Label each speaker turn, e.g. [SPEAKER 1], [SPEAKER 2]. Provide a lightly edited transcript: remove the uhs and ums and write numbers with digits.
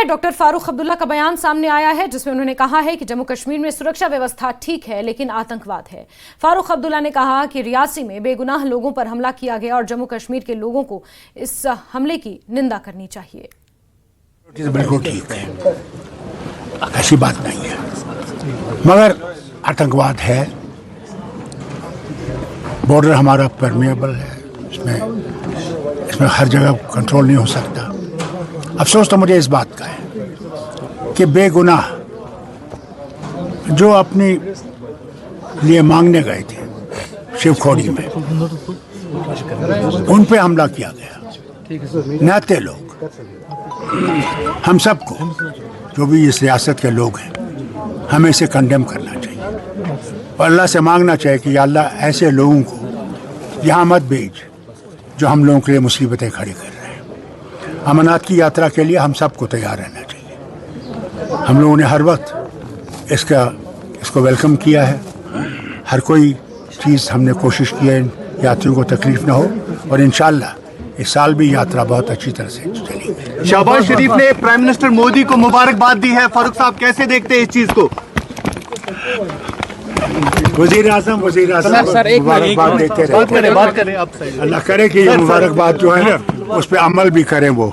[SPEAKER 1] है, डॉक्टर फारूक अब्दुल्ला का बयान सामने आया है जिसमें उन्होंने कहा है कि जम्मू कश्मीर में सुरक्षा व्यवस्था ठीक है लेकिन आतंकवाद है। फारूक अब्दुल्ला ने कहा कि रियासी में बेगुनाह लोगों पर हमला किया गया और जम्मू कश्मीर के लोगों को इस हमले की निंदा करनी चाहिए।
[SPEAKER 2] बिल्कुल ठीक है, ऐसी बात नहीं है, मगर आतंकवाद है। बॉर्डर हमारा परमेएबल है, इसमें हर जगह कंट्रोल नहीं हो सकता। अफसोस तो मुझे इस बात का है कि बेगुनाह जो अपने लिए मांगने गए थे शिवखोड़ी में, उन पे हमला किया गया। नाते लोग, हम सबको जो भी इस रियासत के लोग हैं, हमें इसे कंडेम करना चाहिए और अल्लाह से मांगना चाहिए कि या अल्लाह ऐसे लोगों को यहाँ मत भेज जो हम लोगों के लिए मुसीबतें खड़ी कर रहे हैं। अमरनाथ की यात्रा के लिए हम सबको तैयार रहना चाहिए। हम लोगों ने हर वक्त इसको वेलकम किया है। हर कोई चीज़ हमने कोशिश की है यात्रियों को तकलीफ ना हो, और इंशाअल्लाह इस साल भी यात्रा बहुत अच्छी तरह से चलेगी।
[SPEAKER 3] शहबाज शरीफ ने प्राइम मिनिस्टर मोदी को मुबारकबाद दी है। फारूक साहब कैसे देखते हैं इस चीज़ को?
[SPEAKER 2] वज़ीर आज़म मुबारकबाद देते रहे।
[SPEAKER 3] बात करें आप।
[SPEAKER 2] अल्लाह करे कि ये मुबारकबाद जो है ना उस पर अमल भी करें वो।